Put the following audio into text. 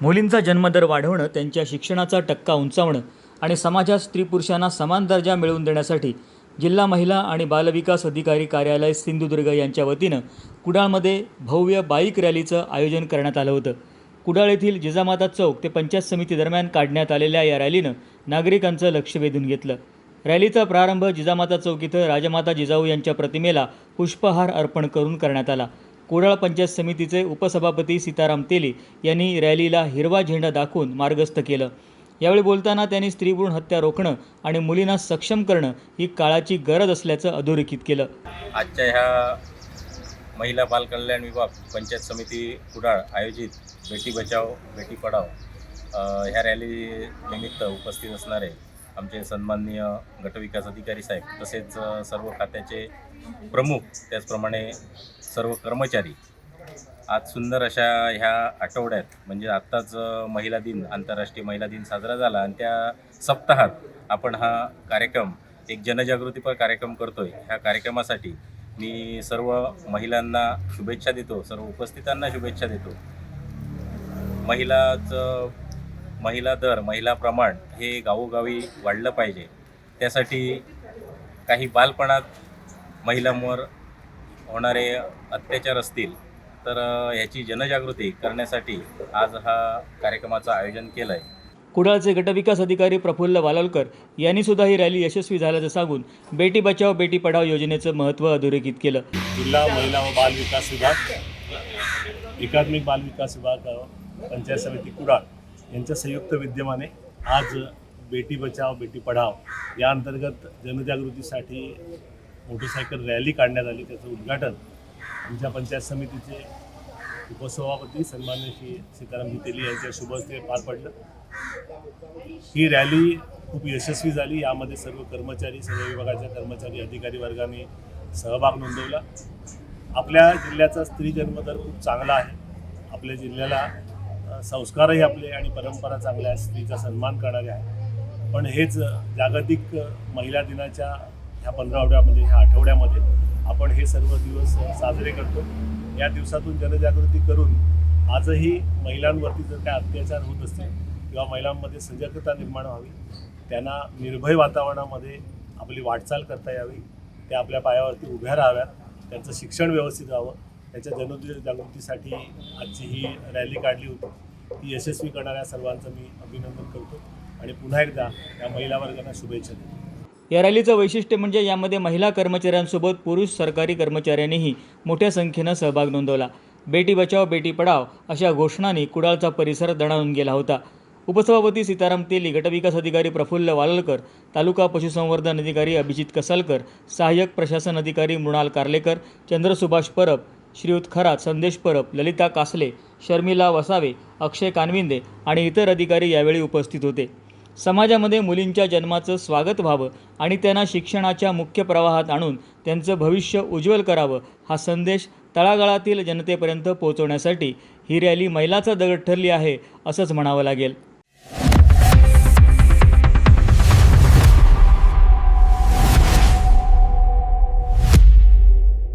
मुलींचा जन्मदर वाढवणं, त्यांच्या शिक्षणाचा टक्का उंचावणं आणि समाजात स्त्री पुरुषांना समान दर्जा मिळवून देण्यासाठी जिल्हा महिला आणि बालविकास अधिकारी कार्यालय सिंधुदुर्ग यांच्या वतीनं कुडाळमध्ये भव्य बाईक रॅलीचं आयोजन करण्यात आलं होतं। कुडाळ येथील जिजामाता चौक ते पंचायत समिती दरम्यान काढण्यात आलेल्या या रॅलीनं नागरिकांचं लक्ष वेधून घेतलं। रॅलीचा प्रारंभ जिजामाता चौक इथं राजमाता जिजाऊ यांच्या प्रतिमेला पुष्पहार अर्पण करून करण्यात आला। कुडाळ पंचायत समितीचे उपसभापती सीताराम तेली यांनी रॅलीला हिरवा झेंडा दाखवून मार्गस्थ केलं। यावेळी बोलताना त्यांनी स्त्रीभ्रूण हत्या रोखणं आणि मुलींना सक्षम करणं ही काळाची गरज असल्याचं अधोरेखित केलं। आजच्या ह्या महिला बाल कल्याण विभाग पंचायत समिती कुडाळ आयोजित बेटी बचाओ बेटी पढाओ ह्या रॅली निमित्त उपस्थित असणारे आमचे सन्माननीय गटविकास अधिकारी साहेब तसेच सर्व खात्याचे प्रमुख त्याचप्रमाणे सर्व कर्मचारी आज सुंदर अशा ह्या आठवड्यात म्हणजे आत्ताच महिला दिन आंतरराष्ट्रीय महिला दिन साजरा झाला आणि त्या सप्ताहात आपण हा कार्यक्रम एक जनजागृतीपर कार्यक्रम करतोय। ह्या कार्यक्रमासाठी मी सर्व महिलांना शुभेच्छा देतो, सर्व उपस्थितांना शुभेच्छा देतो। महिला दर महिला प्रमाण हे गावोगावी वाढलं पाहिजे। त्यासाठी काही बालपणात महिलांवर होणारे अत्याचार असतील तर ह्याची जनजागृती करण्यासाठी आज हा कार्यक्रमाचं आयोजन केलं आहे। कुडाळचे गटविकास अधिकारी प्रफुल्ल वालावलकर यांनी सुद्धा ही रॅली यशस्वी झाल्याचं सांगून बेटी बचाओ बेटी पढाओ योजनेचं महत्त्व अधोरेखित केलं। जिल्हा महिला व बाल विकास विभाग, एकात्मिक बाल विकास विभाग, पंचायत समिती कुडाळ यांच्या संयुक्त विद्यमाने आज बेटी बचाओ बेटी पढाओ या अंतर्गत जनजागृतीसाठी मोटरसायकल रॅली काढण्यात आली। त्याचं उद्घाटन आमच्या पंचायत समितीचे उपसभापती सन्माननीय श्री सीतारामजी तेली यांच्या शुभ हस्ते पार पडलं। ही रॅली खूप यशस्वी झाली। यामध्ये सर्व कर्मचारी, सर्व विभागाच्या कर्मचारी, अधिकारी वर्गाने सहभाग नोंदवला। आपल्या जिल्ह्याचा स्त्री जन्मदर खूप चांगला आहे। आपल्या जिल्ह्याला संस्कारही आपले आणि परंपरा चांगल्या आहेत, स्त्रीचा सन्मान करणारे आहे। पण हेच जागतिक महिला दिनाच्या ह्या 15व्या ह्या आठवड्यामध्ये आपण हे सर्व दिवस साजरे करतो। या दिवसातून जनजागृती करून आजही महिलांवरती जर काय अत्याचार होत असतील किंवा महिलांमध्ये सजगता निर्माण व्हावी, त्यांना निर्भय वातावरणामध्ये आपली वाटचाल करता यावी, त्या आपल्या पायावरती उभ्या राहाव्यात, त्यांचं शिक्षण व्यवस्थित व्हावं, त्याच्या जनजागृतीसाठी आजची ही रॅली काढली होती। ती यशस्वी करणाऱ्या सर्वांचं मी अभिनंदन करतो आणि पुन्हा एकदा या महिला वर्गांना शुभेच्छा देतो। या रॅलीचं वैशिष्ट्य म्हणजे यामध्ये महिला कर्मचाऱ्यांसोबत पुरुष सरकारी कर्मचाऱ्यांनीही मोठ्या संख्येनं सहभाग नोंदवला। बेटी बचाओ बेटी पढाओ अशा घोषणांनी कुडाळचा परिसर दणाणून गेला होता। उपसभापती सीताराम तेली, गटविकास अधिकारी प्रफुल्ल वालावलकर, तालुका पशुसंवर्धन अधिकारी अभिजित कसालकर, सहाय्यक प्रशासन अधिकारी मृणाल कार्लेकर, चंद्रसुभाष परब, श्रीयुत खरात, संदेश परब, ललिता कासले, शर्मिला वसावे, अक्षय कानविंदे आणि इतर अधिकारी यावेळी उपस्थित होते। समाजामध्ये मुलींच्या जन्माचं स्वागत व्हावं आणि त्यांना शिक्षणाच्या मुख्य प्रवाहात आणून त्यांचं भविष्य उज्ज्वल करावं हा संदेश तळागाळातील जनतेपर्यंत पोहोचवण्यासाठी ही रॅली मैलाचा दगड ठरली आहे असंच म्हणावं लागेल।